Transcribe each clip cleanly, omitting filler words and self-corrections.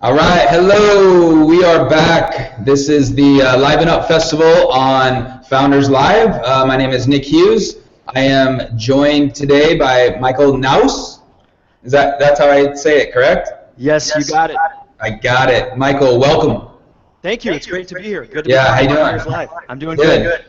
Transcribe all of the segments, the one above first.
All right, hello. We are back. This is the Liven Up Festival on Founders Live. My name is Nick Hughes. I am joined today by Michael Knouse. That's how I say it, correct? Yes, you got it. I got it. Michael, welcome. Thank you. It's great to be here. Good to be how you doing? Founders Live. I'm doing good.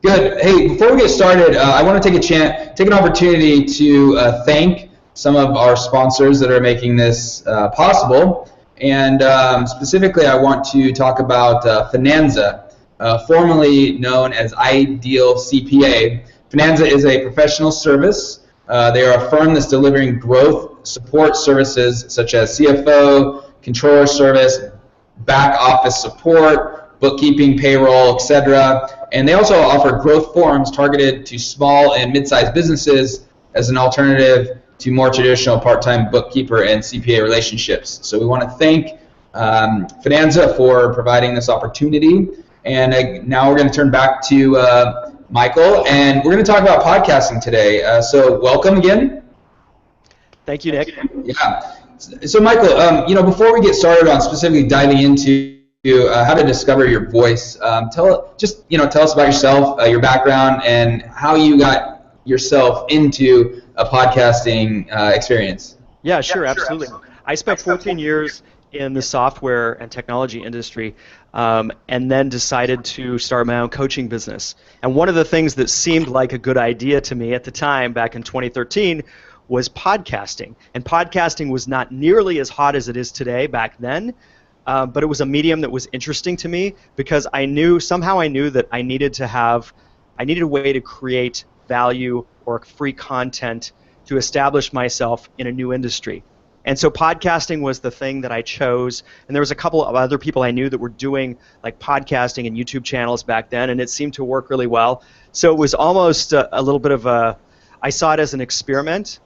Good. Hey, before we get started, I want to take an opportunity to thank some of our sponsors that are making this possible. And specifically, I want to talk about Finanza, formerly known as Ideal CPA. Finanza is a professional service. They are a firm that's delivering growth support services such as CFO, controller service, back office support, bookkeeping, payroll, etc. And they also offer growth forums targeted to small and mid-sized businesses as an alternative to more traditional part-time bookkeeper and CPA relationships. So we want to thank Finanza for providing this opportunity. And now we're going to turn back to Michael, and we're going to talk about podcasting today. So welcome again. Thank you, Nick. Yeah. So Michael, before we get started on specifically diving into how to discover your voice, tell us about yourself, your background, and how you got yourself into a podcasting experience. Yeah, sure, absolutely. I spent 14 years in the software and technology industry, and then decided to start my own coaching business. And one of the things that seemed like a good idea to me at the time, back in 2013, was podcasting. And podcasting was not nearly as hot as it is today back then, but it was a medium that was interesting to me because I knew that I needed a way to create value or free content to establish myself in a new industry. And so podcasting was the thing that I chose, and there was a couple of other people I knew that were doing like podcasting and YouTube channels back then, and it seemed to work really well. So it was almost a little bit of I saw it as an experiment,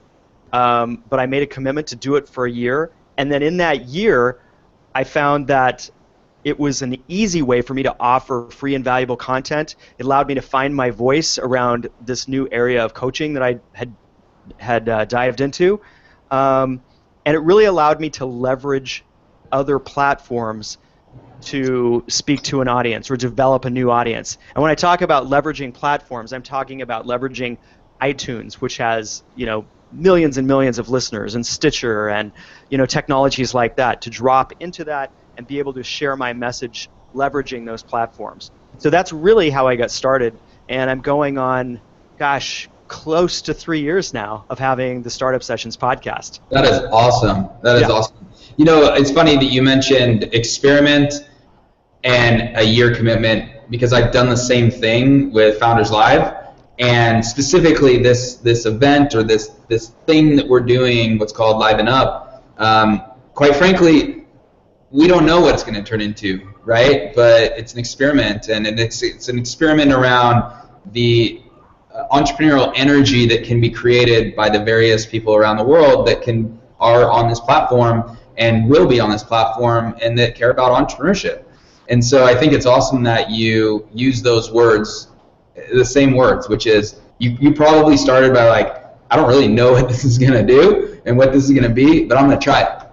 but I made a commitment to do it for a year, and then in that year, I found that it was an easy way for me to offer free and valuable content. It allowed me to find my voice around this new area of coaching that I had dived into. And it really allowed me to leverage other platforms to speak to an audience or develop a new audience. And when I talk about leveraging platforms, I'm talking about leveraging iTunes, which has, millions and millions of listeners, and Stitcher and, technologies like that, to drop into that and be able to share my message leveraging those platforms. So that's really how I got started, and I'm going on, close to 3 years now of having the Startup Sessions podcast. That is awesome. Awesome. It's funny that you mentioned experiment and a year commitment, because I've done the same thing with Founders Live, and specifically this event or this thing that we're doing, what's called Liven Up. Quite frankly, we don't know what it's going to turn into, right? But it's an experiment, and it's an experiment around the entrepreneurial energy that can be created by the various people around the world that are on this platform and will be on this platform and that care about entrepreneurship. And so I think it's awesome that you use those words, the same words, which is you probably started by like, I don't really know what this is going to do and what this is going to be, but I'm going to try it.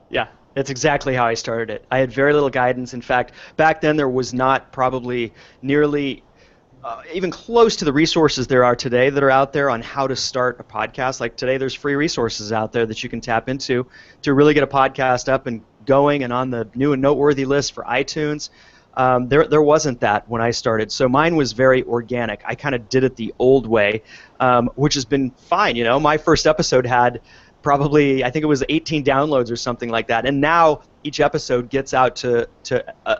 Yeah, that's exactly how I started it. I had very little guidance. In fact, back then there was not probably nearly even close to the resources there are today that are out there on how to start a podcast. Like today, there's free resources out there that you can tap into to really get a podcast up and going and on the new and noteworthy list for iTunes. There wasn't that when I started, so mine was very organic. I kind of did it the old way, which has been fine. My first episode had probably, I think it was 18 downloads or something like that, and now each episode gets out to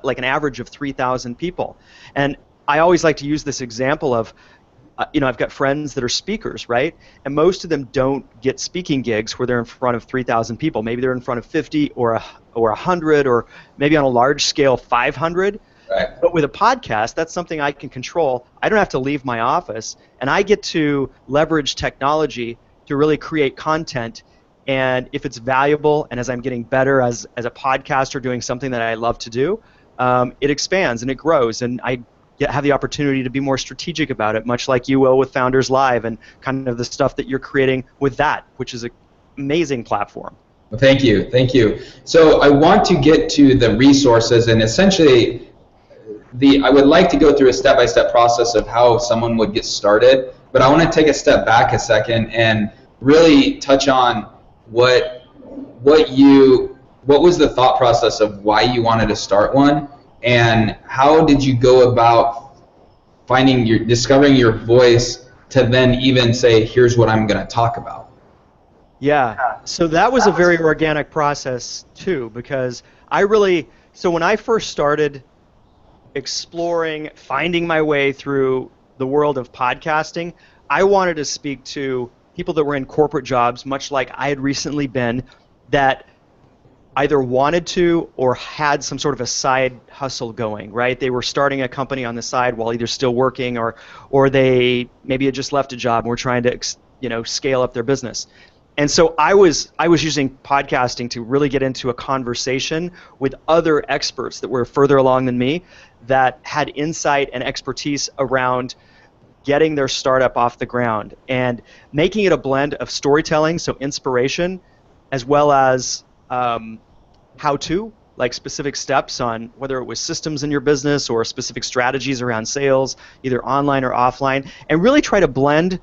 like an average of 3,000 people. And I always like to use this example of, I've got friends that are speakers, right? And most of them don't get speaking gigs where they're in front of 3,000 people. Maybe they're in front of 50 or 100, or maybe on a large scale 500. Right. But with a podcast, that's something I can control. I don't have to leave my office, and I get to leverage technology to really create content. And if it's valuable, and as I'm getting better as a podcaster doing something that I love to do, it expands and it grows, and I have the opportunity to be more strategic about it, much like you will with Founders Live and kind of the stuff that you're creating with that, which is an amazing platform. Well, thank you, thank you. So I want to get to the resources, and essentially, I would like to go through a step-by-step process of how someone would get started, but I want to take a step back a second and really touch on what was the thought process of why you wanted to start one, and how did you go about discovering your voice to then even say, here's what I'm going to talk about? Yeah, so that was a very organic process too, because so when I first started exploring, finding my way through the world of podcasting, I wanted to speak to people that were in corporate jobs, much like I had recently been, that either wanted to or had some sort of a side hustle going, right? They were starting a company on the side while either still working or they maybe had just left a job and were trying to scale up their business. And so I was using podcasting to really get into a conversation with other experts that were further along than me that had insight and expertise around getting their startup off the ground and making it a blend of storytelling, so inspiration, as well as how-to, like specific steps on whether it was systems in your business or specific strategies around sales, either online or offline, and really try to blend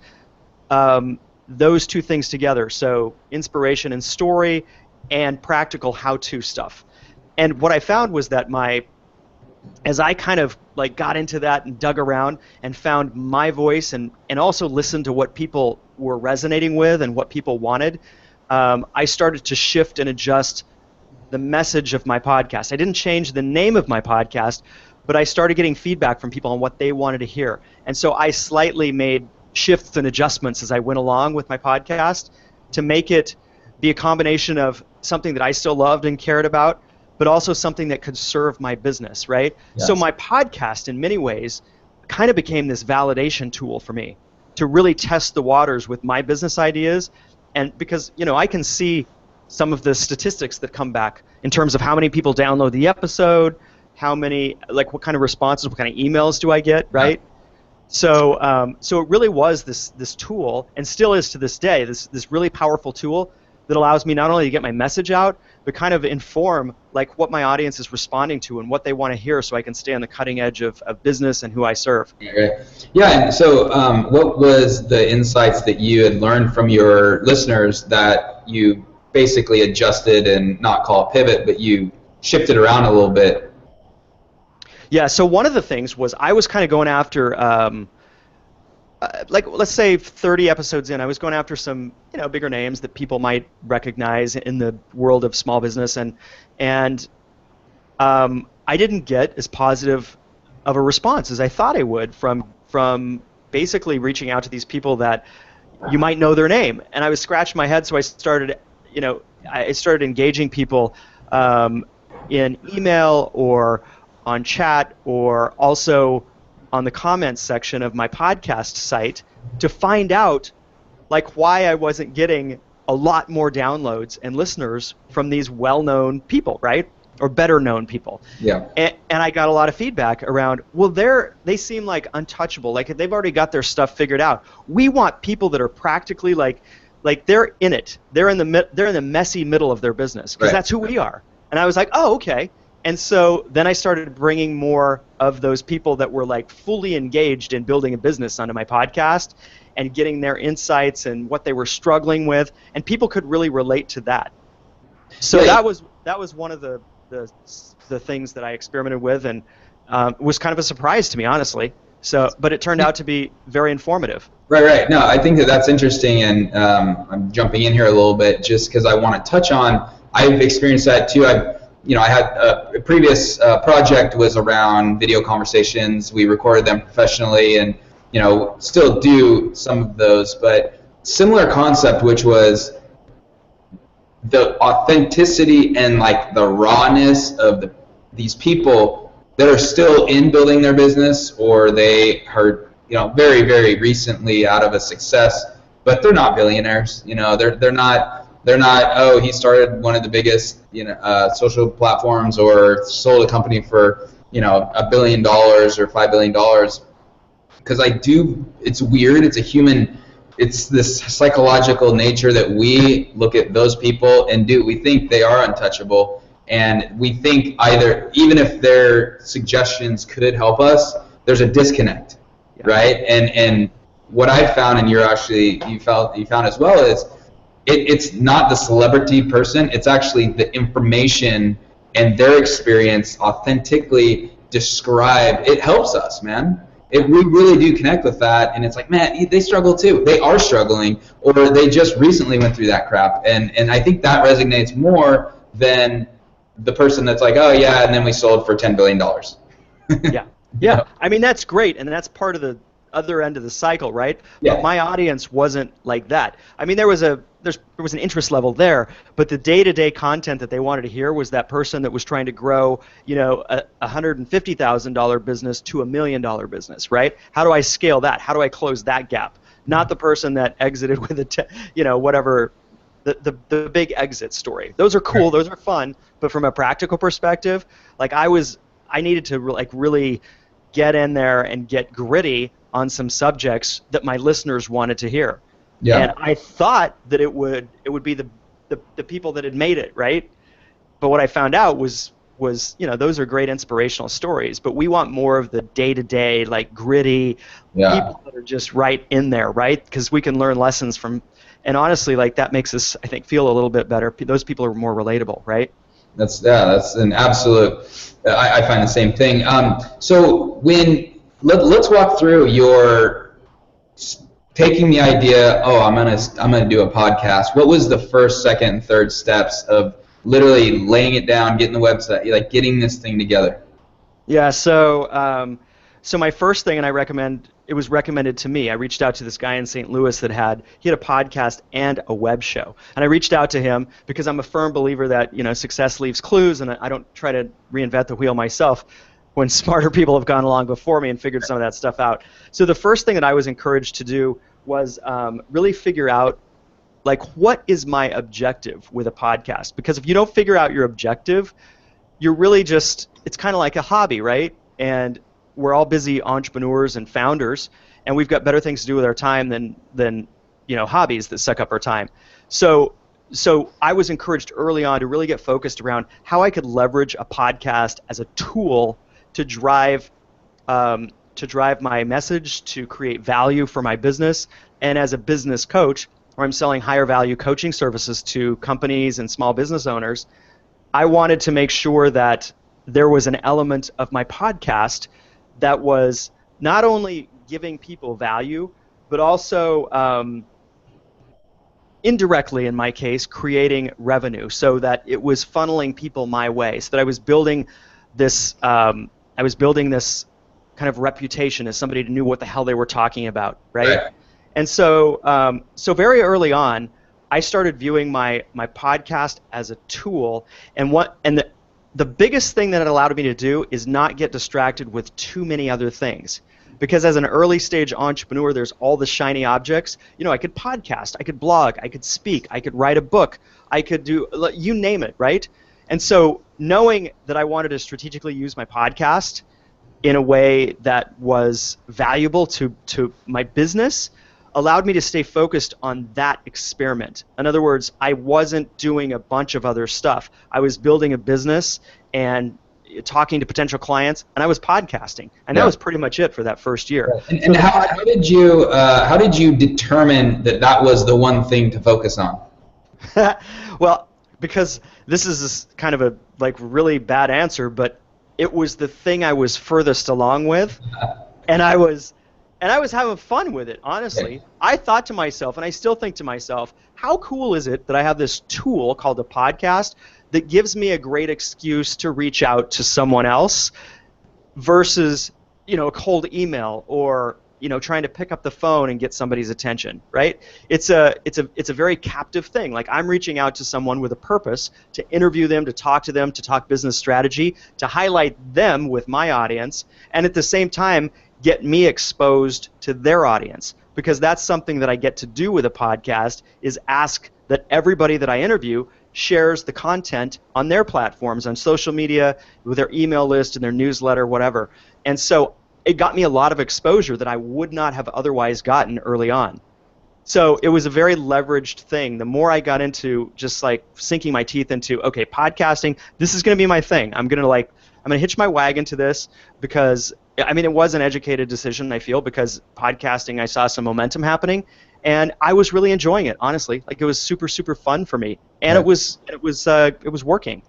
those two things together, so inspiration and story and practical how-to stuff. And what I found was that as I kind of like got into that and dug around and found my voice and also listened to what people were resonating with and what people wanted, I started to shift and adjust the message of my podcast. I didn't change the name of my podcast, but I started getting feedback from people on what they wanted to hear. And so I slightly made shifts and adjustments as I went along with my podcast to make it be a combination of something that I still loved and cared about, but also something that could serve my business, right? Yes. So my podcast, in many ways, kind of became this validation tool for me to really test the waters with my business ideas. And because, I can see some of the statistics that come back in terms of how many people download the episode, how many, like what kind of responses, what kind of emails do I get, right? Yeah. So it really was this tool, and still is to this day, this really powerful tool that allows me not only to get my message out, but kind of inform like what my audience is responding to and what they want to hear, so I can stay on the cutting edge of business and who I serve. Okay. Yeah, and so what was the insights that you had learned from your listeners that you basically adjusted, and not call it pivot, but you shifted around a little bit? Yeah, so one of the things was I was kind of going after like let's say 30 episodes in, I was going after some bigger names that people might recognize in the world of small business, and I didn't get as positive of a response as I thought I would from basically reaching out to these people that you might know their name. And I was scratching my head, so I started engaging people in email or on chat, or also on the comments section of my podcast site, to find out like why I wasn't getting a lot more downloads and listeners from these well-known people, right? Or better-known people. Yeah. And I got a lot of feedback around, well, they seem like untouchable, like they've already got their stuff figured out. We want people that are practically like they're in it. They're in the messy middle of their business, because that's who we are. And I was like, oh, okay. And so then I started bringing more of those people that were like fully engaged in building a business onto my podcast and getting their insights and what they were struggling with, and people could really relate to that. So that was one of the things that I experimented with, and was kind of a surprise to me, honestly. So, but it turned out to be very informative. Right. No, I think that's interesting, and I'm jumping in here a little bit just because I want to touch on. I've experienced that too. I had a previous project was around video conversations. We recorded them professionally, and still do some of those, but similar concept, which was the authenticity and like the rawness of these people that are still in building their business, or they are very, very recently out of a success, but they're not billionaires. They're not, oh, he started one of the biggest, social platforms, or sold a company for, $1 billion or $5 billion. Because it's weird. It's it's this psychological nature that we look at those people and we think they are untouchable, and we think either, even if their suggestions could help us, there's a disconnect, right? And what I found, and you found as well, is it's not the celebrity person, it's actually the information and their experience authentically described. It helps us, man. We really do connect with that, and it's like, man, they struggle too. They are struggling, or they just recently went through that crap, and I think that resonates more than the person that's like, oh yeah, and then we sold for $10 billion. Yeah. I mean, that's great, and that's part of the other end of the cycle, right? Yeah. But my audience wasn't like that. I mean, there was an interest level there, but the day-to-day content that they wanted to hear was that person that was trying to grow, a $150,000 business to $1 million business, right? How do I scale that? How do I close that gap? Not the person that exited with whatever, the big exit story. Those are cool, those are fun, but from a practical perspective, like I needed to really get in there and get gritty on some subjects that my listeners wanted to hear. Yeah. And I thought that it would be the people that had made it, right? But what I found out was those are great inspirational stories, but we want more of the day-to-day, like gritty people that are just right in there, right? Because we can learn lessons from, and honestly, like that makes us, I think, feel a little bit better. Those people are more relatable, right? That's an absolute. I find the same thing. So let's walk through your taking the idea. Oh, I'm gonna do a podcast. What was the first, second, and third steps of literally laying it down, getting the website, like getting this thing together? Yeah. So my first thing, and it was recommended to me. I reached out to this guy in St. Louis that had a podcast and a web show. And I reached out to him because I'm a firm believer that, success leaves clues, and I don't try to reinvent the wheel myself when smarter people have gone along before me and figured some of that stuff out. So the first thing that I was encouraged to do was really figure out, like, what is my objective with a podcast? Because if you don't figure out your objective, you're really it's kind of like a hobby, right? And we're all busy entrepreneurs and founders, and we've got better things to do with our time than hobbies that suck up our time. So I was encouraged early on to really get focused around how I could leverage a podcast as a tool to drive my message, to create value for my business, and as a business coach, where I'm selling higher value coaching services to companies and small business owners, I wanted to make sure that there was an element of my podcast that was not only giving people value, but also indirectly, in my case, creating revenue, so that it was funneling people my way, so that I was building this kind of reputation as somebody who knew what the hell they were talking about, right? And so very early on, I started viewing my podcast as a tool, and the biggest thing that it allowed me to do is not get distracted with too many other things. Because as an early stage entrepreneur, there's all the shiny objects. I could podcast, I could blog, I could speak, I could write a book, I could do, you name it, right? And so knowing that I wanted to strategically use my podcast in a way that was valuable to my business allowed me to stay focused on that experiment. In other words, I wasn't doing a bunch of other stuff. I was building a business and talking to potential clients, and I was podcasting, and that was pretty much it for that first year. Right. And how did you determine that was the one thing to focus on? Well, because this is kind of a really bad answer, but it was the thing I was furthest along with, and I was having fun with it, honestly. Yeah. I thought to myself, and I still think to myself, how cool is it that I have this tool called a podcast that gives me a great excuse to reach out to someone else versus, a cold email or, trying to pick up the phone and get somebody's attention, right? It's a very captive thing. Like, I'm reaching out to someone with a purpose to interview them, to talk to them, to talk business strategy, to highlight them with my audience, and at the same time, get me exposed to their audience, because that's something that I get to do with a podcast, is ask that everybody that I interview shares the content on their platforms, on social media, with their email list and their newsletter, whatever. And so it got me a lot of exposure that I would not have otherwise gotten early on. So it was a very leveraged thing. The more I got into just like sinking my teeth into, okay, podcasting, this is going to be my thing. I'm going to hitch my wagon to this because, I mean, it was an educated decision, I feel, because podcasting, I saw some momentum happening, and I was really enjoying it, honestly. Like, it was super, super fun for me, and Yeah. it was working.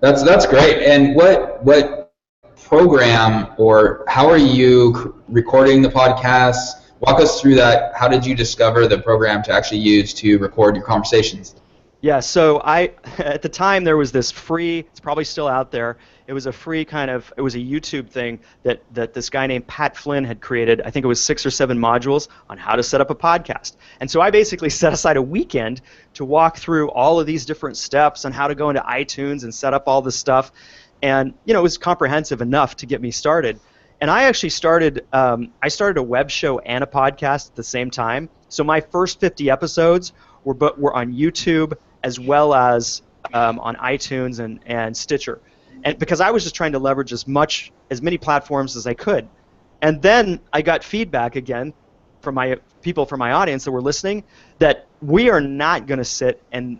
That's great. And what program or how are you recording the podcast? Walk us through that. How did you discover the program to actually use to record your conversations? Yeah, so at the time there was this free, it's probably still out there, it was a free it was a YouTube thing that this guy named Pat Flynn had created. I think it was 6 or 7 modules on how to set up a podcast. And so I basically set aside a weekend to walk through all of these different steps on how to go into iTunes and set up all this stuff. And, you know, it was comprehensive enough to get me started. And I actually started a web show and a podcast at the same time. So my first 50 episodes were on YouTube as well as on iTunes and Stitcher, and because I was just trying to leverage as many platforms as I could. And then I got feedback again from my people from my audience that were listening that we are not going to sit and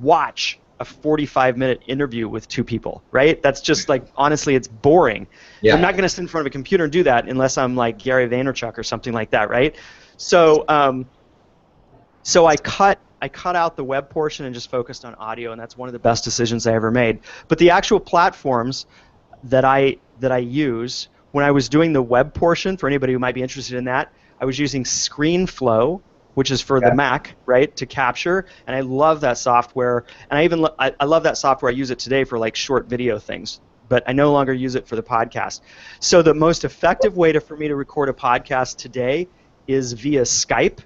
watch a 45-minute interview with 2 people, right? That's just like, honestly, it's boring. Yeah. I'm not going to sit in front of a computer and do that unless I'm like Gary Vaynerchuk or something like that, right? So I cut out the web portion and just focused on audio, and that's one of the best decisions I ever made. But the actual platforms that I use when I was doing the web portion, for anybody who might be interested in that, I was using ScreenFlow, which is for the Mac, right, to capture, and I love that software. And I love that software. I use it today for like short video things, but I no longer use it for the podcast. So the most effective way for me to record a podcast today is via Skype,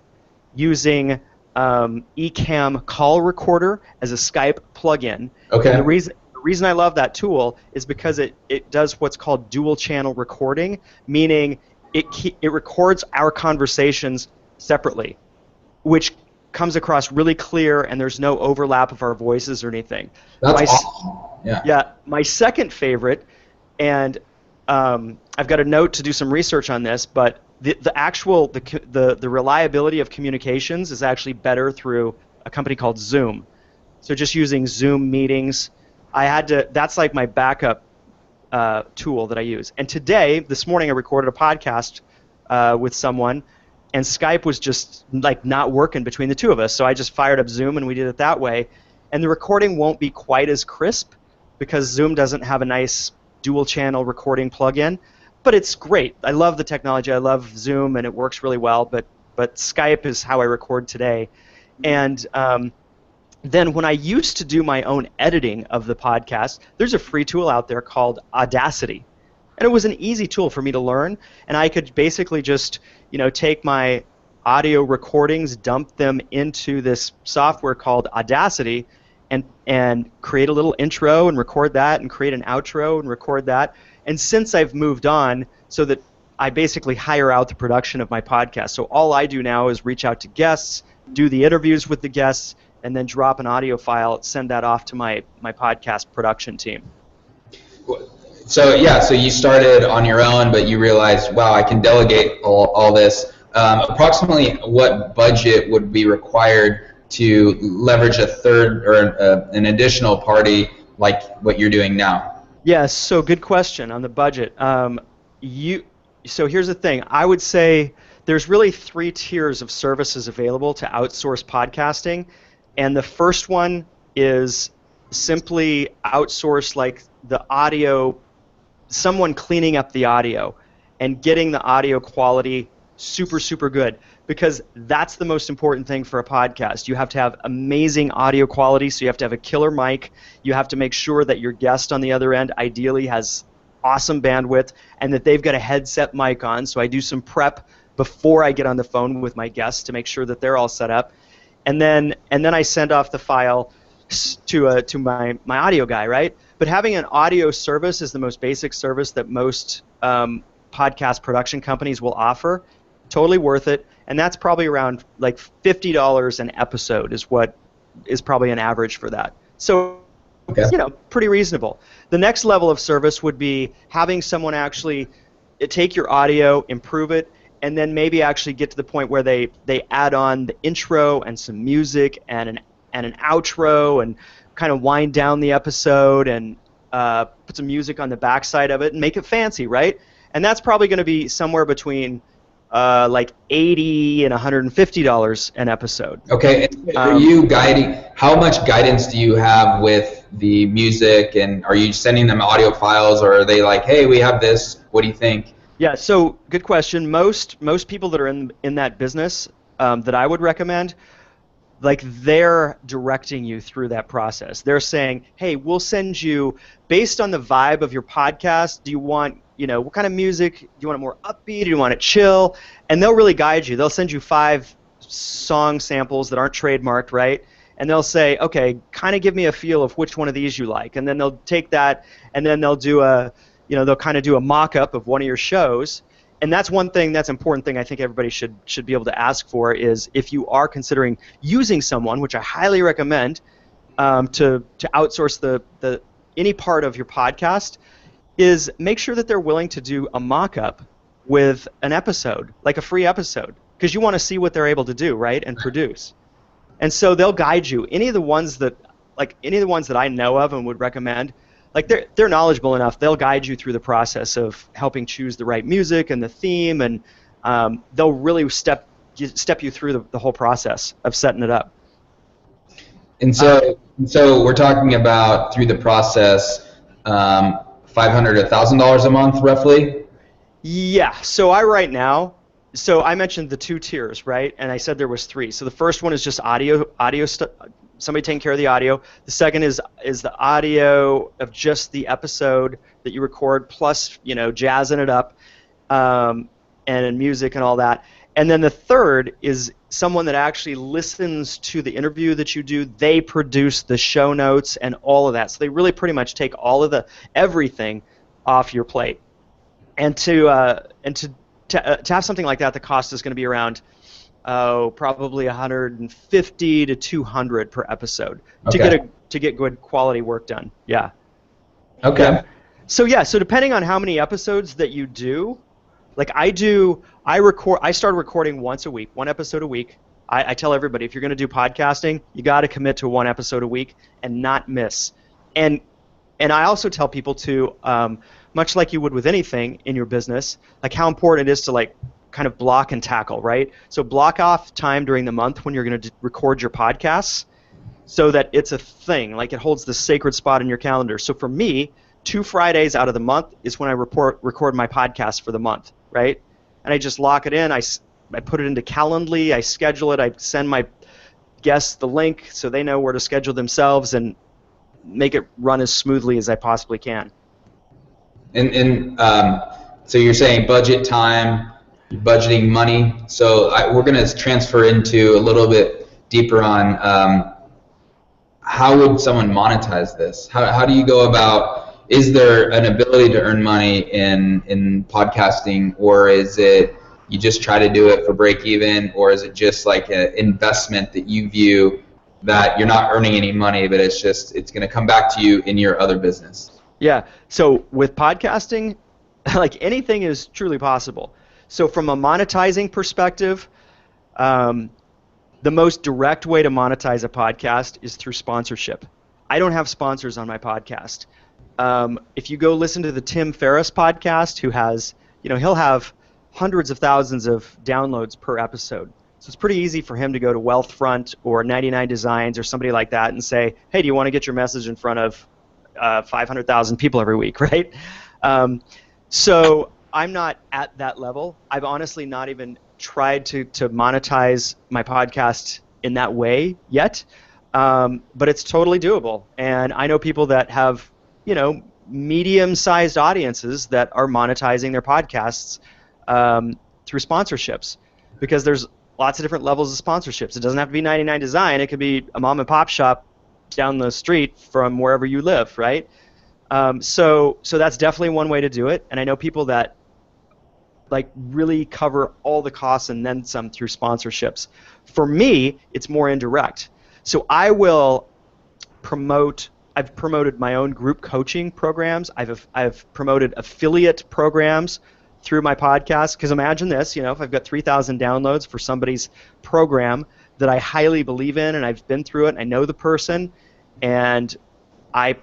using Ecamm Call Recorder as a Skype plugin. Okay. And the reason I love that tool is because it does what's called dual channel recording, meaning it records our conversations separately, which comes across really clear, and there's no overlap of our voices or anything. That's awesome. Yeah. Yeah. My second favorite, and I've got a note to do some research on this, but the reliability of communications is actually better through a company called Zoom. So just using Zoom meetings, that's like my backup tool that I use. And this morning, I recorded a podcast with someone, and Skype was just like not working between the two of us. So I just fired up Zoom and we did it that way. And the recording won't be quite as crisp because Zoom doesn't have a nice dual channel recording plugin. But it's great. I love the technology. I love Zoom, and it works really well. But Skype is how I record today. And then when I used to do my own editing of the podcast, there's a free tool out there called Audacity. And it was an easy tool for me to learn. And I could basically just, take my audio recordings, dump them into this software called Audacity, and create a little intro and record that, and create an outro and record that. And since I've moved on, so that I basically hire out the production of my podcast. So all I do now is reach out to guests, do the interviews with the guests, and then drop an audio file, send that off to my podcast production team. So you started on your own, but you realized, wow, I can delegate all this. Approximately what budget would be required to leverage a third or an additional party like what you're doing now? Yes, so good question on the budget. So here's the thing. I would say there's really 3 tiers of services available to outsource podcasting, and the first one is simply outsource like the audio, someone cleaning up the audio and getting the audio quality super, super good, because that's the most important thing for a podcast. You have to have amazing audio quality, so you have to have a killer mic. You have to make sure that your guest on the other end ideally has awesome bandwidth and that they've got a headset mic on. So I do some prep before I get on the phone with my guests to make sure that they're all set up. And then I send off the file to my audio guy, right? But having an audio service is the most basic service that most podcast production companies will offer. Totally worth it, and that's probably around like $50 an episode is what is probably an average for that. So, pretty reasonable. The next level of service would be having someone actually take your audio, improve it, and then maybe actually get to the point where they add on the intro and some music and an outro and kind of wind down the episode and put some music on the backside of it and make it fancy, right? And that's probably going to be somewhere between like $80 and $150 an episode. Okay. Are you guiding? How much guidance do you have with the music, and are you sending them audio files, or are they like, hey, we have this, what do you think? Yeah. So good question. Most people that are in that business that I would recommend, like, they're directing you through that process. They're saying, hey, we'll send you, based on the vibe of your podcast, do you want, what kind of music? Do you want it more upbeat? Do you want it chill? And they'll really guide you. They'll send you 5 song samples that aren't trademarked, right? And they'll say, okay, kind of give me a feel of which one of these you like. And then they'll take that, and then they'll do they'll kind of do a mock-up of one of your shows. And that's one thing, that's an important thing I think everybody should be able to ask for, is if you are considering using someone, which I highly recommend, to outsource the any part of your podcast, is make sure that they're willing to do a mock-up with an episode, like a free episode, because you want to see what they're able to do, right, and produce. And so they'll guide you. Any of the ones that I know of and would recommend, like, they're knowledgeable enough. They'll guide you through the process of helping choose the right music and the theme, and they'll really step you through the whole process of setting it up. And so we're talking about, through the process, $500 to $1,000 a month, roughly. Yeah. So I mentioned the 2 tiers, right? And I said there was 3. So the first one is just audio somebody taking care of the audio. The second is the audio of just the episode that you record, plus jazzing it up, and music and all that. And then the third is someone that actually listens to the interview that you do. They produce the show notes and all of that. So they really pretty much take all of everything off your plate. And to have something like that, the cost is going to be around probably $150 to $200 per episode, okay, to get good quality work done. Yeah. Okay. So depending on how many episodes that you do, like I start recording once a week, 1 episode a week. I tell everybody, if you're going to do podcasting, you got to commit to 1 episode a week and not miss. And I also tell people to, much like you would with anything in your business, like how important it is to, like, kind of block and tackle, right? So block off time during the month when you're going to record your podcasts, so that it's a thing, like it holds the sacred spot in your calendar. So for me, 2 Fridays out of the month is when I record my podcast for the month, right? And I just lock it in. I put it into Calendly. I schedule it. I send my guests the link so they know where to schedule themselves, and make it run as smoothly as I possibly can. And so you're saying budget time, budgeting money. So we're going to transfer into a little bit deeper on how would someone monetize this? How do you go about, is there an ability to earn money in podcasting, or is it you just try to do it for break even, or is it just like an investment that you view that you're not earning any money, but it's going to come back to you in your other business? Yeah. So with podcasting, like, anything is truly possible. So from a monetizing perspective, the most direct way to monetize a podcast is through sponsorship. I don't have sponsors on my podcast. If you go listen to the Tim Ferriss podcast, who has, he'll have hundreds of thousands of downloads per episode. So it's pretty easy for him to go to Wealthfront or 99 Designs or somebody like that and say, hey, do you want to get your message in front of 500,000 people every week, right? So I'm not at that level. I've honestly not even tried to monetize my podcast in that way yet, but it's totally doable. And I know people that have, medium-sized audiences that are monetizing their podcasts through sponsorships, because there's lots of different levels of sponsorships. It doesn't have to be 99 Design. It could be a mom and pop shop down the street from wherever you live, right? So that's definitely one way to do it. And I know people that, like, really cover all the costs and then some through sponsorships. For me, it's more indirect. So I've promoted my own group coaching programs. I've promoted affiliate programs through my podcast. Because imagine this, if I've got 3,000 downloads for somebody's program that I highly believe in, and I've been through it, and I know the person, and I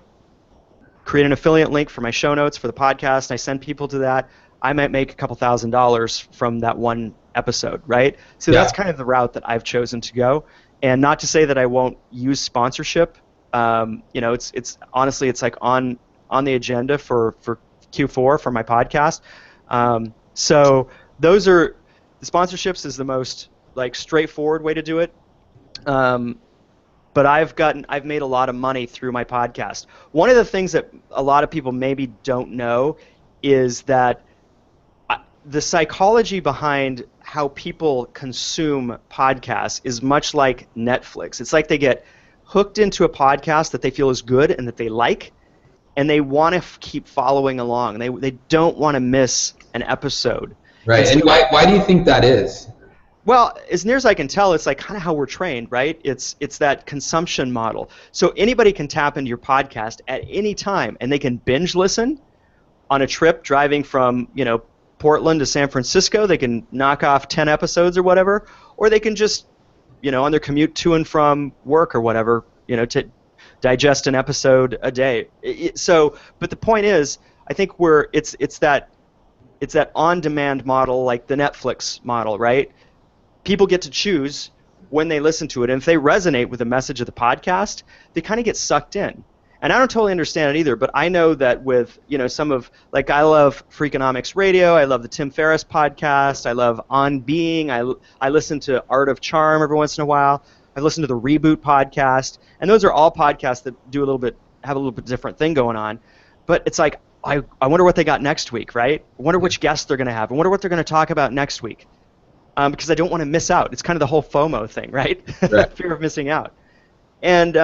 create an affiliate link for my show notes for the podcast, and I send people to that, I might make a couple $1,000s from that one episode, right? So that's kind of the route that I've chosen to go. And not to say that I won't use sponsorship. It's honestly, it's like on the agenda for Q4 for my podcast. So those are the sponsorships is the most like straightforward way to do it. But I've made a lot of money through my podcast. One of the things that a lot of people maybe don't know is that the psychology behind how people consume podcasts is much like Netflix. It's like they get hooked into a podcast that they feel is good and that they like, and they want to keep following along. They don't want to miss an episode. Right. And why do you think that is? Well, as near as I can tell, it's like kind of how we're trained, right? It's that consumption model. So anybody can tap into your podcast at any time, and they can binge listen on a trip driving from, Portland to San Francisco. They can knock off 10 episodes or whatever, or they can just, on their commute to and from work or whatever, to digest an episode a day. But the point is, I think it's that on-demand model, like the Netflix model, right? People get to choose when they listen to it, and if they resonate with the message of the podcast, they kind of get sucked in. And I don't totally understand it either, but I know that with, some of, like, I love Freakonomics Radio, I love the Tim Ferriss podcast, I love On Being, I listen to Art of Charm every once in a while, I listen to the Reboot podcast, and those are all podcasts that have a little bit different thing going on. But it's like, I wonder what they got next week, right? I wonder which guests they're going to have. I wonder what they're going to talk about next week. Because I don't want to miss out. It's kind of the whole FOMO thing, right? Right. Fear of missing out. And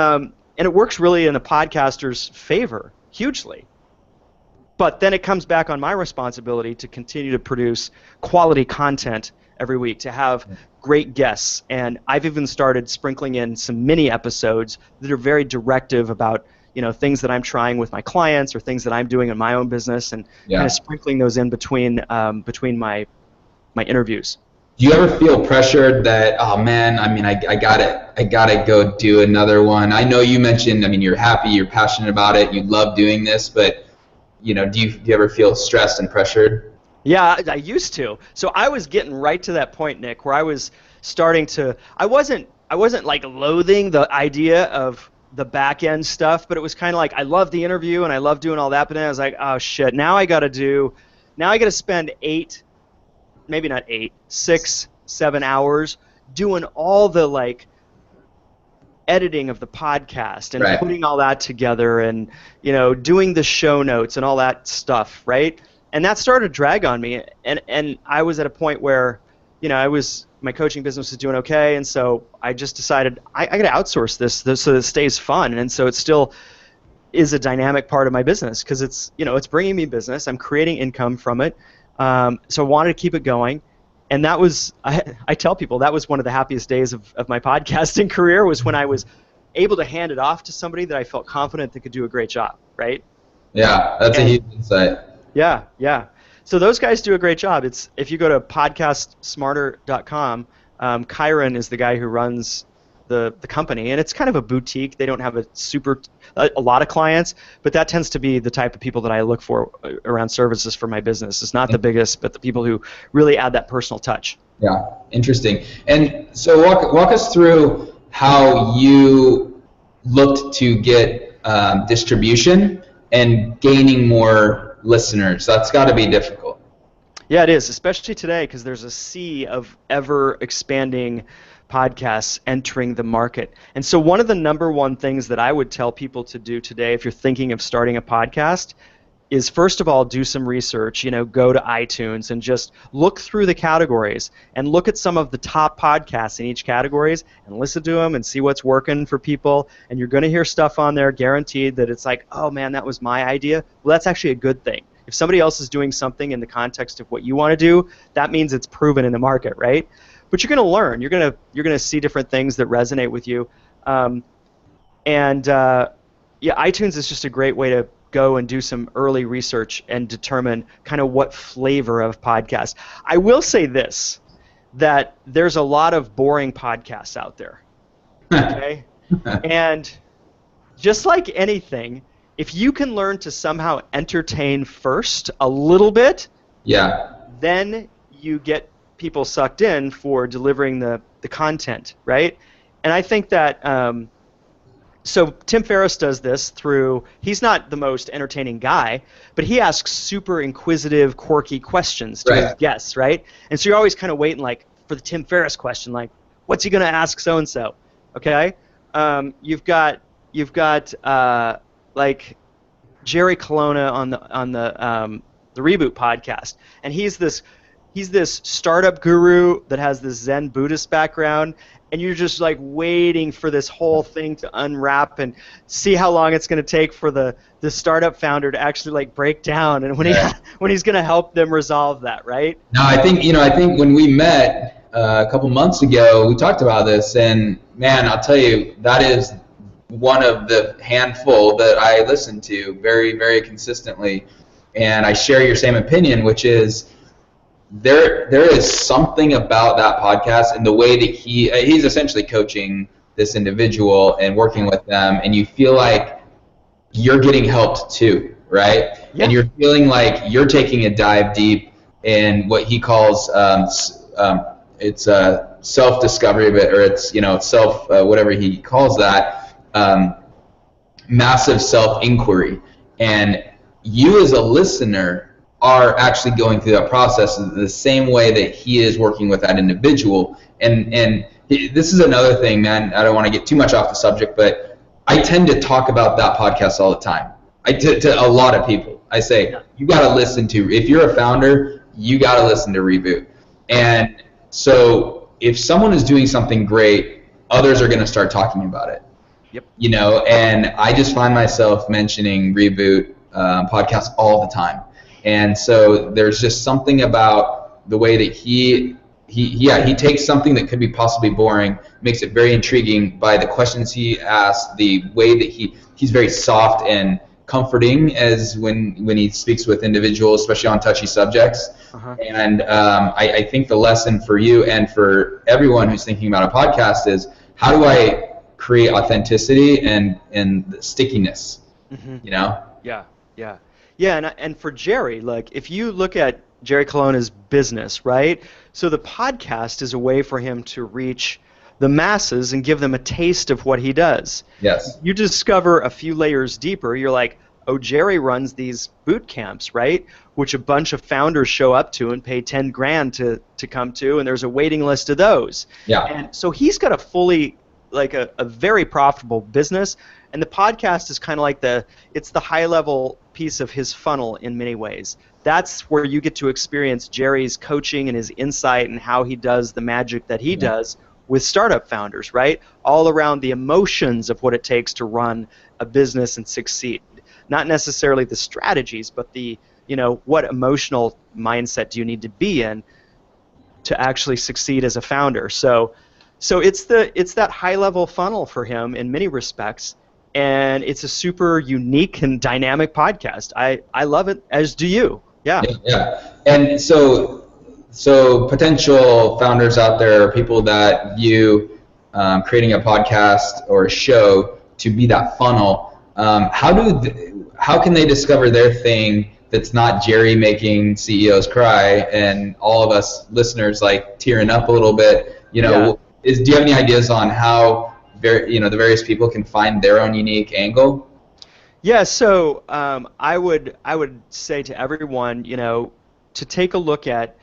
it works really in the podcaster's favor, hugely. But then it comes back on my responsibility to continue to produce quality content every week, to have great guests. And I've even started sprinkling in some mini episodes that are very directive about, things that I'm trying with my clients or things that I'm doing in my own business, and kind of sprinkling those in between my interviews. Do you ever feel pressured that, oh man, I gotta go do another one? I know you mentioned, you're happy, you're passionate about it, you love doing this, but do you ever feel stressed and pressured? Yeah, I used to. So I was getting right to that point, Nick, where I was starting to. I wasn't like loathing the idea of the back end stuff, but it was kind of like I love the interview and I love doing all that, but then I was like, oh shit, now I got to spend 6, 7 hours doing all the like editing of the podcast and putting all that together and doing the show notes and all that stuff, right? And that started to drag on me, and I was at a point where my coaching business was doing okay, and so I just decided I got to outsource this so that it stays fun, and so it still is a dynamic part of my business because it's bringing me business, I'm creating income from it. So I wanted to keep it going, and that was, I tell people, that was one of the happiest days of my podcasting career, was when I was able to hand it off to somebody that I felt confident that could do a great job, right? Yeah, that's a huge insight. Yeah. So those guys do a great job. It's, if you go to podcastsmarter.com, Kyron is the guy who runs the company, and it's kind of a boutique. They don't have a lot of clients, but that tends to be the type of people that I look for around services for my business. It's not the biggest, but the people who really add that personal touch. Yeah, interesting. And so walk us through how you looked to get distribution and gaining more listeners. That's got to be difficult. Yeah, it is, especially today, because there's a sea of ever-expanding podcasts entering the market. And so one of the number one things that I would tell people to do today, if you're thinking of starting a podcast, is first of all, do some research. Go to iTunes and just look through the categories and look at some of the top podcasts in each categories and listen to them and see what's working for people. And you're going to hear stuff on there guaranteed that it's like, oh man, that was my idea. Well, that's actually a good thing. If somebody else is doing something in the context of what you want to do, that means it's proven in the market, right? But you're going to learn. You're going to see different things that resonate with you. iTunes is just a great way to go and do some early research and determine kind of what flavor of podcast. I will say this, that there's a lot of boring podcasts out there, okay? And just like anything, if you can learn to somehow entertain first a little bit, then you get people sucked in for delivering the content, right? And I think that so Tim Ferriss does this through, he's not the most entertaining guy, but he asks super inquisitive, quirky questions to his guests, right? And so you're always kind of waiting like for the Tim Ferriss question, like, what's he going to ask so-and-so, okay? You've got like Jerry Colonna on the Reboot podcast, and he's this startup guru that has this Zen Buddhist background, and you're just like waiting for this whole thing to unwrap and see how long it's going to take for the startup founder to actually like break down, and when he's going to help them resolve that, right? No, I think when we met a couple months ago, we talked about this, and man, I'll tell you, that is one of the handful that I listen to very, very consistently, and I share your same opinion, which is there is something about that podcast and the way that he's essentially coaching this individual and working with them, and you feel like you're getting helped too, right? Yeah. And you're feeling like you're taking a dive deep in what he calls it's self-discovery, or it's self whatever he calls that, massive self-inquiry, and you as a listener are actually going through that process the same way that he is working with that individual. And this is another thing, man, I don't want to get too much off the subject, but I tend to talk about that podcast all the time. To a lot of people, I say, you got to listen to, if you're a founder, you got to listen to Reboot. And so if someone is doing something great, others are going to start talking about it. Yep. And I just find myself mentioning Reboot podcasts all the time. And so there's just something about the way that he takes something that could be possibly boring, makes it very intriguing by the questions he asks, the way that he's very soft and comforting as when he speaks with individuals, especially on touchy subjects. And I think the lesson for you and for everyone who's thinking about a podcast is, how do I create authenticity and stickiness? Yeah, and for Jerry, like, if you look at Jerry Colonna's business, right? So the podcast is a way for him to reach the masses and give them a taste of what he does. Yes. You discover a few layers deeper, you're like, oh, Jerry runs these boot camps, right? Which a bunch of founders show up to and pay 10 grand to come to, and there's a waiting list of those. Yeah. And so he's got a very profitable business, and the podcast is kind of like it's the high level piece of his funnel in many ways. That's where you get to experience Jerry's coaching and his insight and how he does the magic that he does with startup founders, right? All around the emotions of what it takes to run a business and succeed. Not necessarily the strategies, but what emotional mindset do you need to be in to actually succeed as a founder. So it's that high-level funnel for him in many respects, and it's a super unique and dynamic podcast. I love it, as do you. Yeah. And so potential founders out there, people that view creating a podcast or a show to be that funnel, how can they discover their thing that's not Jerry making CEOs cry and all of us listeners like tearing up a little bit? Do you have any ideas on how the various people can find their own unique angle? Yeah, so I would say to everyone, to take a look at,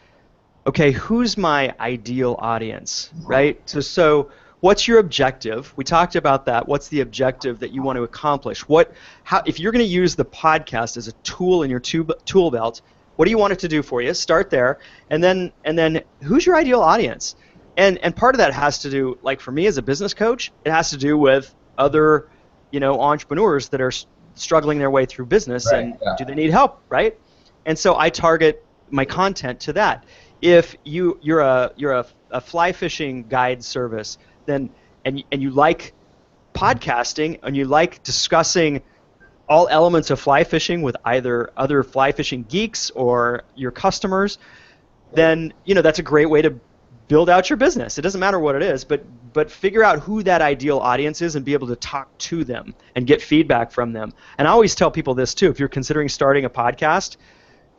okay, who's my ideal audience, right? So what's your objective? We talked about that. What's the objective that you want to accomplish? If you're going to use the podcast as a tool in your tool belt, what do you want it to do for you? Start there, and then who's your ideal audience? And part of that has to do, like for me as a business coach, it has to do with other, entrepreneurs that are struggling their way through business, and do they need help, right? And so I target my content to that. If you're a fly fishing guide service, then and you like podcasting and you like discussing all elements of fly fishing with either other fly fishing geeks or your customers, then that's a great way to build out your business. It doesn't matter what it is, but figure out who that ideal audience is and be able to talk to them and get feedback from them. And I always tell people this too: if you're considering starting a podcast,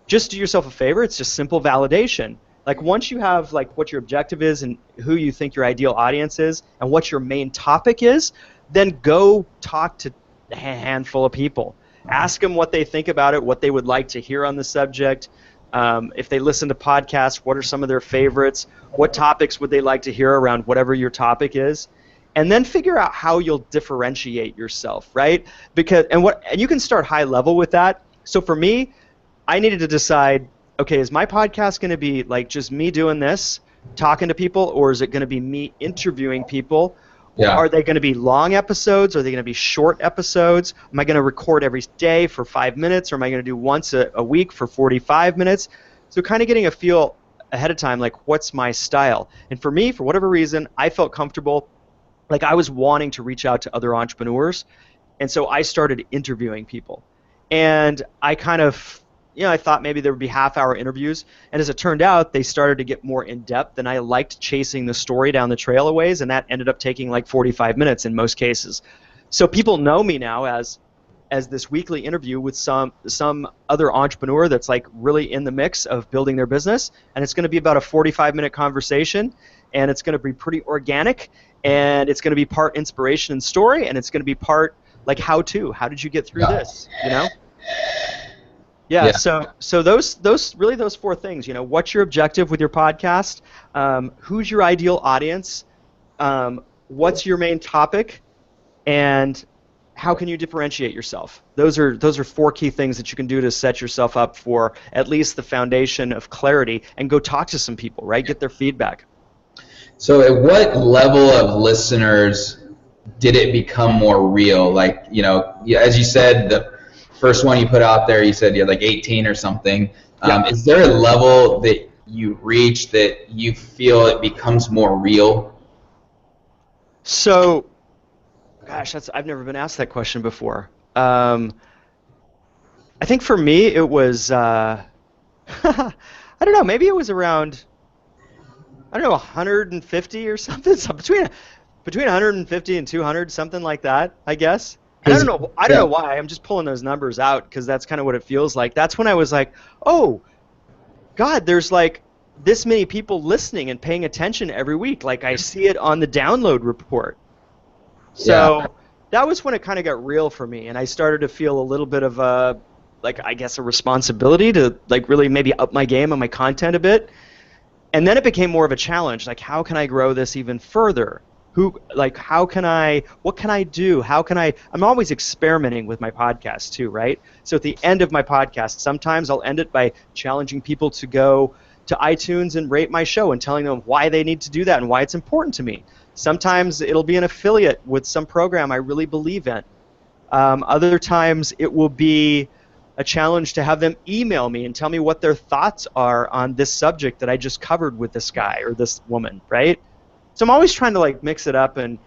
just do yourself a favor. It's just simple validation. Like once you have like what your objective is and who you think your ideal audience is and what your main topic is, then go talk to a handful of people. Ask them what they think about it, what they would like to hear on the subject. If they listen to podcasts, what are some of their favorites? What topics would they like to hear around whatever your topic is? And then figure out how you'll differentiate yourself, right? And you can start high level with that. So for me, I needed to decide, okay, is my podcast going to be like just me doing this, talking to people, or is it going to be me interviewing people? Yeah. Are they going to be long episodes? Are they going to be short episodes? Am I going to record every day for 5 minutes, or am I going to do once a week for 45 minutes? So kind of getting a feel ahead of time, like what's my style? And for me, for whatever reason, I felt comfortable. Like I was wanting to reach out to other entrepreneurs, and so I started interviewing people. And I kind of, I thought maybe there would be half-hour interviews, and as it turned out, they started to get more in-depth, and I liked chasing the story down the trail a ways, and that ended up taking like 45 minutes in most cases. So people know me now as this weekly interview with some other entrepreneur that's like really in the mix of building their business, and it's going to be about a 45-minute conversation, and it's going to be pretty organic, and it's going to be part inspiration and story, and it's going to be part like how-to. How did you get through this, Yeah, so those four things, what's your objective with your podcast? Who's your ideal audience? What's your main topic? And how can you differentiate yourself? Those are four key things that you can do to set yourself up for at least the foundation of clarity, and go talk to some people, right? Get their feedback. So at what level of listeners did it become more real? Like, as you said, the first one you put out there, you said you had like 18 or something. Yeah. Is there a level that you reach that you feel it becomes more real? So, gosh, I've never been asked that question before. I think for me it was, I don't know, maybe it was around, 150 or something, between 150 and 200, something like that, I guess. I don't know why. I'm just pulling those numbers out because that's kind of what it feels like. That's when I was like, oh, God, there's like this many people listening and paying attention every week. Like I see it on the download report. So that was when it kind of got real for me, and I started to feel a little bit of a responsibility to like really maybe up my game on my content a bit. And then it became more of a challenge. Like, how can I grow this even further? What can I do? I'm always experimenting with my podcast too, right? So at the end of my podcast, sometimes I'll end it by challenging people to go to iTunes and rate my show and telling them why they need to do that and why it's important to me. Sometimes it'll be an affiliate with some program I really believe in. Other times it will be a challenge to have them email me and tell me what their thoughts are on this subject that I just covered with this guy or this woman, right? So I'm always trying to like mix it up and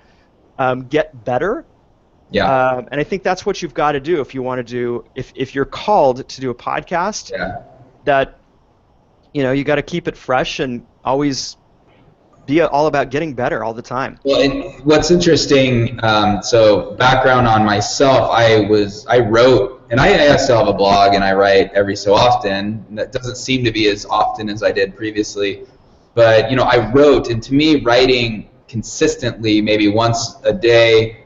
get better. Yeah. And I think that's what you've got to do if you want to do, if you're called to do a podcast. Yeah. That, you got to keep it fresh and always be all about getting better all the time. Well, and what's interesting, so background on myself, I wrote, and I still have a blog and I write every so often. That doesn't seem to be as often as I did previously. But, I wrote, and to me, writing consistently, maybe once a day,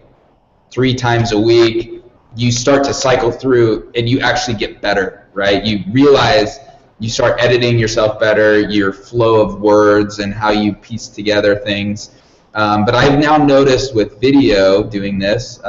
3 times a week, you start to cycle through and you actually get better, right? You realize you start editing yourself better, your flow of words and how you piece together things. But I've now noticed with video doing this,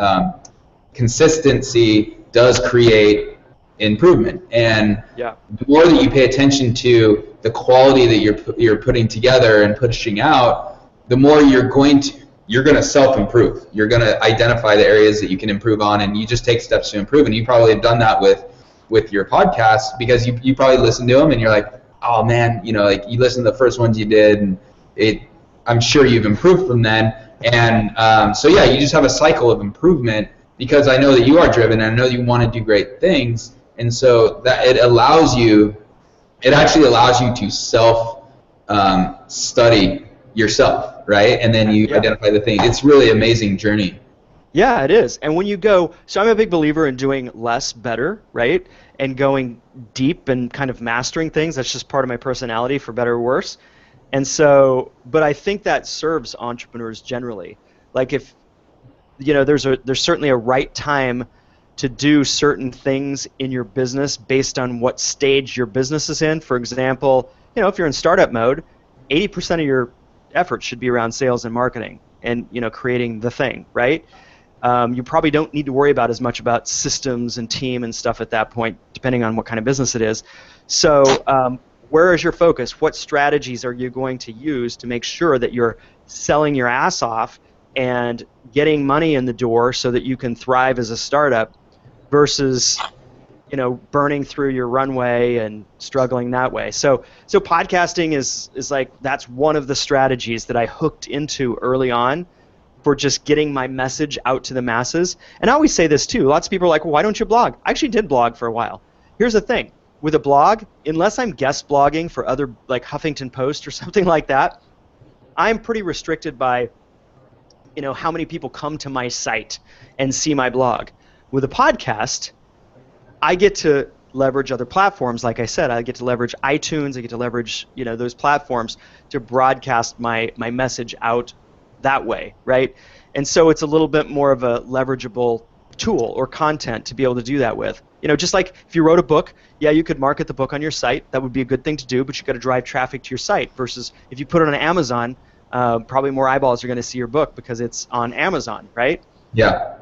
consistency does create improvement. And the more that you pay attention to the quality that you're putting together and pushing out, the more you're going to self-improve. You're going to identify the areas that you can improve on, and you just take steps to improve. And you probably have done that with your podcast, because you probably listen to them and you're like, oh man, like you listen to the first ones you did, and I'm sure you've improved from then. And so you just have a cycle of improvement because I know that you are driven and I know you want to do great things. And so that it actually allows you to study yourself, right? And then you identify the thing. It's really an amazing journey. Yeah, it is. And when you go, so I'm a big believer in doing less better, right? And going deep and kind of mastering things. That's just part of my personality, for better or worse. And so, but I think that serves entrepreneurs generally. Like if, there's certainly a right time to do certain things in your business based on what stage your business is in. For example, if you're in startup mode, 80% of your effort should be around sales and marketing and, creating the thing, right? You probably don't need to worry about as much about systems and team and stuff at that point, depending on what kind of business it is. So where is your focus? What strategies are you going to use to make sure that you're selling your ass off and getting money in the door so that you can thrive as a startup versus burning through your runway and struggling that way? So podcasting is like, that's one of the strategies that I hooked into early on for just getting my message out to the masses. And I always say this too. Lots of people are like, well, why don't you blog? I actually did blog for a while. Here's the thing. With a blog, unless I'm guest blogging for other, like Huffington Post or something like that, I'm pretty restricted by, how many people come to my site and see my blog. With a podcast, I get to leverage other platforms. Like I said, I get to leverage iTunes. I get to leverage, those platforms to broadcast my message out that way, right? And so it's a little bit more of a leverageable tool or content to be able to do that with. Just like if you wrote a book, yeah, you could market the book on your site. That would be a good thing to do, but you got to drive traffic to your site versus if you put it on Amazon, probably more eyeballs are going to see your book because it's on Amazon, right? Yeah.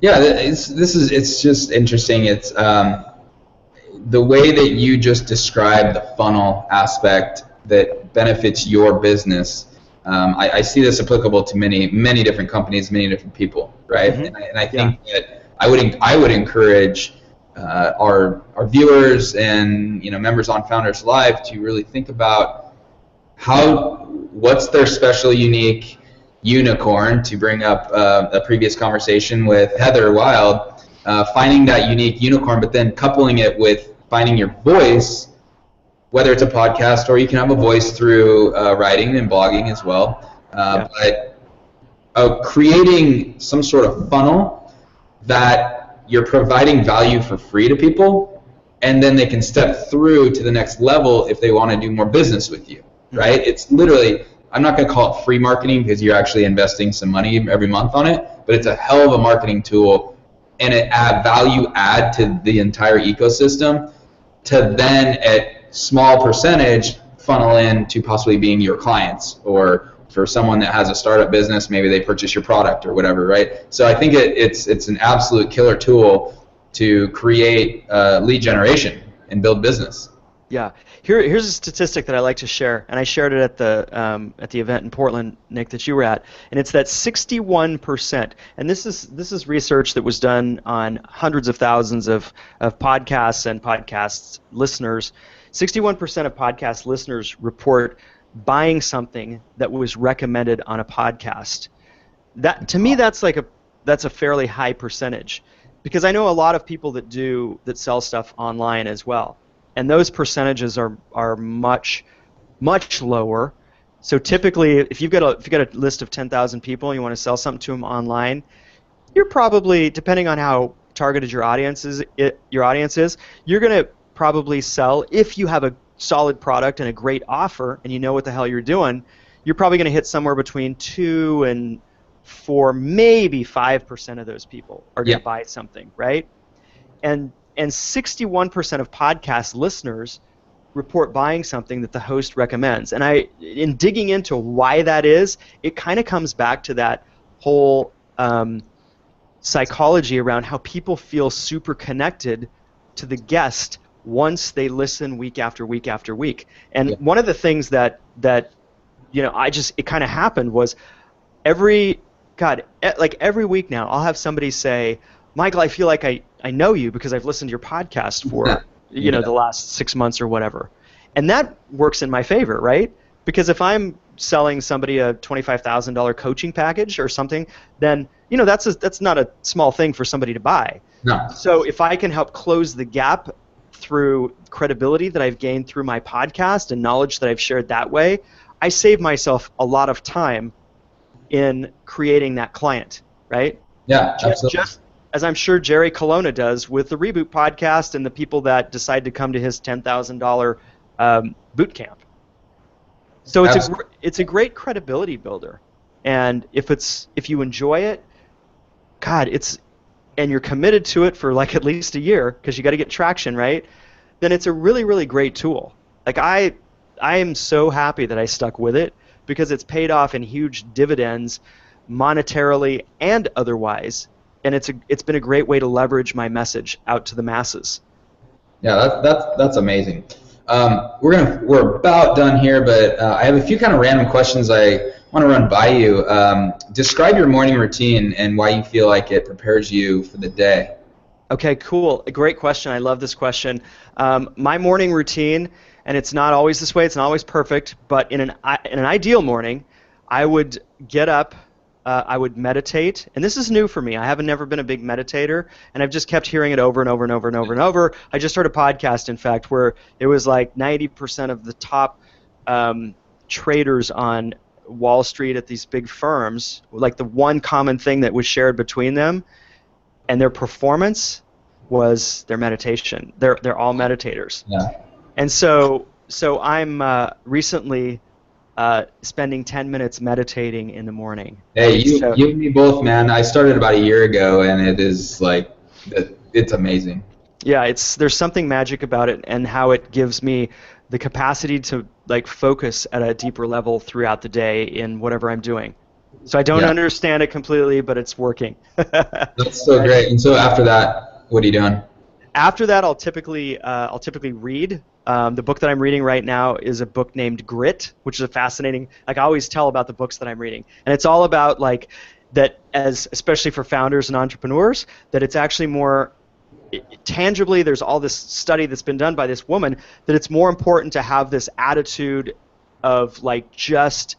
It's just interesting. It's the way that you just described the funnel aspect that benefits your business. I see this applicable to many different companies, many different people, right? Mm-hmm. And I think that I would encourage our viewers and members on Founders Live to really think about what's their special, unique unicorn, to bring up a previous conversation with Heather Wild, finding that unique unicorn, but then coupling it with finding your voice, whether it's a podcast or you can have a voice through writing and blogging as well. But creating some sort of funnel that you're providing value for free to people, and then they can step through to the next level if they want to do more business with you, right? It's literally, I'm not going to call it free marketing because you're actually investing some money every month on it, but it's a hell of a marketing tool, and it value add to the entire ecosystem to then at small percentage funnel in to possibly being your clients, or for someone that has a startup business, maybe they purchase your product or whatever, right? So I think it's an absolute killer tool to create lead generation and build business. Yeah. Here's a statistic that I like to share, and I shared it at the event in Portland, Nick, that you were at, and it's that 61%, and this is research that was done on hundreds of thousands of podcasts and podcast listeners. 61% of podcast listeners report buying something that was recommended on a podcast. That, to me, that's a fairly high percentage, because I know a lot of people that sell stuff online as well. And those percentages are much, much lower. So typically, if you've got a list of 10,000 people and you want to sell something to them online, you're probably, depending on how targeted your audience is, you're going to probably sell, if you have a solid product and a great offer and you know what the hell you're doing, you're probably going to hit somewhere between 2 and 4, maybe 5% of those people are going to buy something, right? And 61% of podcast listeners report buying something that the host recommends. And in digging into why that is, it kind of comes back to that whole psychology around how people feel super connected to the guest once they listen week after week after week. And one of the things that it kind of happened was every week now I'll have somebody say, Michael, I feel like I know you because I've listened to your podcast for the last 6 months or whatever. And that works in my favor, right? Because if I'm selling somebody a $25,000 coaching package or something, then that's not a small thing for somebody to buy. No. So if I can help close the gap through credibility that I've gained through my podcast and knowledge that I've shared that way, I save myself a lot of time in creating that client, right? Yeah, absolutely. Just as I'm sure Jerry Colonna does with the Reboot podcast and the people that decide to come to his $10,000 boot camp. So it's a great credibility builder, and if you enjoy it, God, and you're committed to it for like at least a year because you got to get traction, right? Then it's a really, really great tool. Like I am so happy that I stuck with it because it's paid off in huge dividends, monetarily and otherwise, and it's been a great way to leverage my message out to the masses. Yeah, that's amazing. We're about done here, but I have a few kind of random questions I want to run by you. Describe your morning routine and why you feel like it prepares you for the day. Okay, cool. A great question. I love this question. My morning routine, and it's not always this way, it's not always perfect, but in an ideal morning, I would get up, I would meditate, and this is new for me. I haven't never been a big meditator, and I've just kept hearing it over and over and over and over and over. I just heard a podcast, in fact, where it was like 90% of the top traders on Wall Street at these big firms, like the one common thing that was shared between them and their performance was their meditation. They're all meditators. Yeah. And so I'm recently spending 10 minutes meditating in the morning. Hey, you and me both, man. I started about a year ago, and it is like, it's amazing. Yeah, there's something magic about it and how it gives me the capacity to like focus at a deeper level throughout the day in whatever I'm doing. So I don't understand it completely, but it's working. That's so great. And so after that, what are you doing? After that, I'll typically read. The book that I'm reading right now is a book named Grit, which is a fascinating. Like I always tell about the books that I'm reading, and it's all about like that, especially for founders and entrepreneurs, that it's actually more tangibly. There's all this study that's been done by this woman that it's more important to have this attitude of like just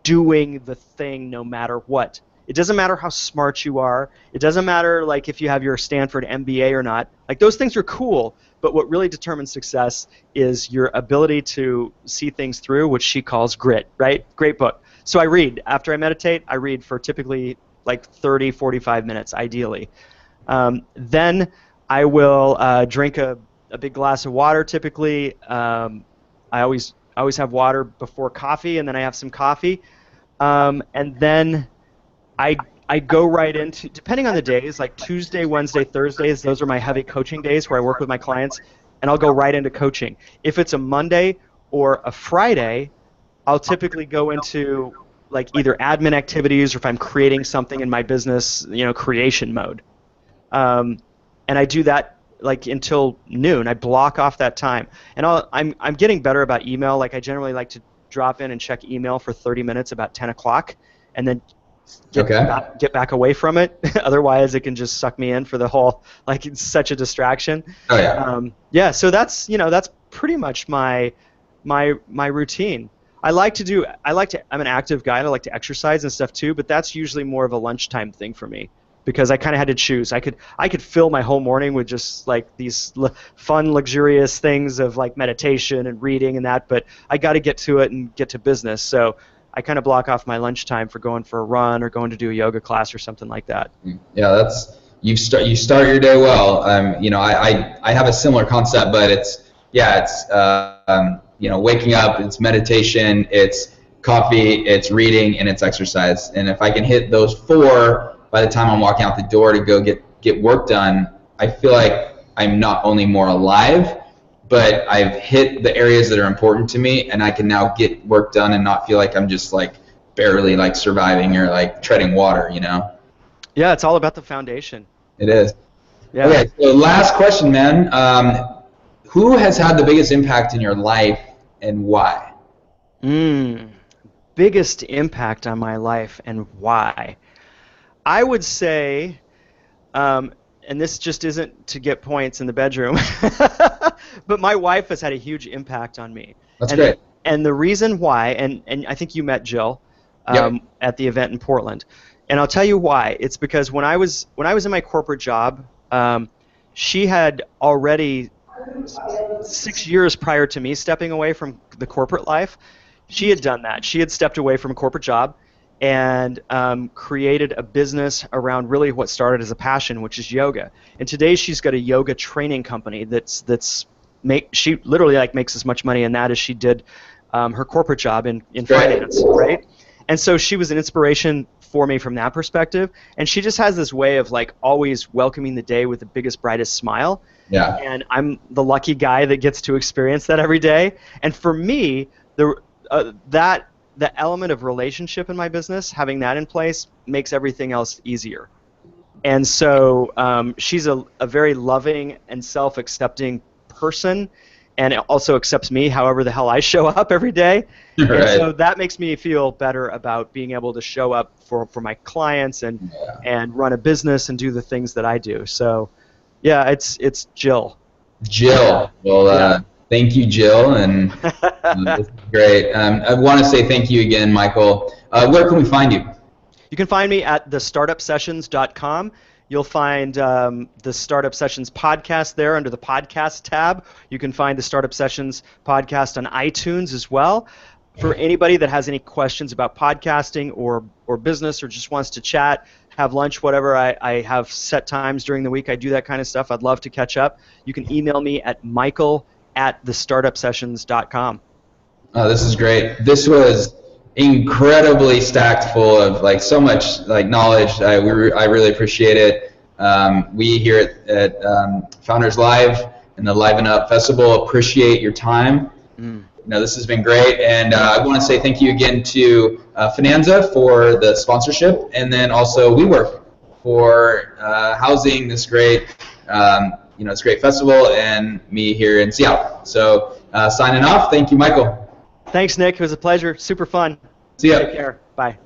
doing the thing no matter what. It doesn't matter how smart you are. It doesn't matter like if you have your Stanford MBA or not. Like those things are cool, but what really determines success is your ability to see things through, which she calls grit, right? Great book. So I read. After I meditate, I read for typically like 30, 45 minutes, ideally. Then I will drink a big glass of water typically. I always have water before coffee, and then I have some coffee. And then I go right into, depending on the days, like Tuesday, Wednesday, Thursdays, those are my heavy coaching days where I work with my clients, and I'll go right into coaching. If it's a Monday or a Friday, I'll typically go into like either admin activities or if I'm creating something in my business, creation mode. And I do that like until noon. I block off that time. And I'm getting better about email. Like I generally like to drop in and check email for 30 minutes about 10 o'clock and then get back away from it. Otherwise, it can just suck me in for the whole, like it's such a distraction. Oh yeah. So that's pretty much my routine. I'm an active guy and I like to exercise and stuff too, but that's usually more of a lunchtime thing for me because I kind of had to choose. I could fill my whole morning with just like these fun, luxurious things of like meditation and reading and that, but I got to get to it and get to business. So I kind of block off my lunchtime for going for a run or going to do a yoga class or something like that. Yeah, you start your day well. I have a similar concept, but it's waking up, it's meditation, it's coffee, it's reading, and it's exercise. And if I can hit those four by the time I'm walking out the door to go get work done, I feel like I'm not only more alive, but I've hit the areas that are important to me, and I can now get work done and not feel like I'm just like barely like surviving or like treading water, Yeah, it's all about the foundation. It is. Yeah. Okay, so last question, man. Who has had the biggest impact in your life and why? Biggest impact on my life and why? I would say, and this just isn't to get points in the bedroom, but my wife has had a huge impact on me. That's great. And the reason why, and I think you met Jill at the event in Portland, and I'll tell you why. It's because when I was in my corporate job, she had already 6 years prior to me stepping away from the corporate life. She had done that. She had stepped away from a corporate job and created a business around really what started as a passion, which is yoga. And today she's got a yoga training company she literally like makes as much money in that as she did her corporate job in finance, right? And so she was an inspiration for me from that perspective. And she just has this way of like always welcoming the day with the biggest, brightest smile. Yeah. And I'm the lucky guy that gets to experience that every day. And for me, the element of relationship in my business, having that in place, makes everything else easier. And so she's a very loving and self-accepting person, and it also accepts me however the hell I show up every day. Right. And so that makes me feel better about being able to show up for my clients and run a business and do the things that I do. So yeah, it's Jill. Jill. Well, thank you, Jill, and this is great. I want to say thank you again, Michael. Where can we find you? You can find me at thestartupsessions.com. You'll find the Startup Sessions podcast there under the podcast tab. You can find the Startup Sessions podcast on iTunes as well. For anybody that has any questions about podcasting or business or just wants to chat, have lunch, whatever, I have set times during the week. I do that kind of stuff. I'd love to catch up. You can email me at michael@thestartupsessions.com. Oh, this is great. This was incredibly stacked full of like so much like knowledge. I really appreciate it. We here at Founders Live and the Liven Up Festival appreciate your time. This has been great, and I want to say thank you again to Finanza for the sponsorship, and then also WeWork for housing this great this great festival and me here in Seattle. So signing off. Thank you, Michael. Thanks, Nick. It was a pleasure. Super fun. See ya. Take care. Bye.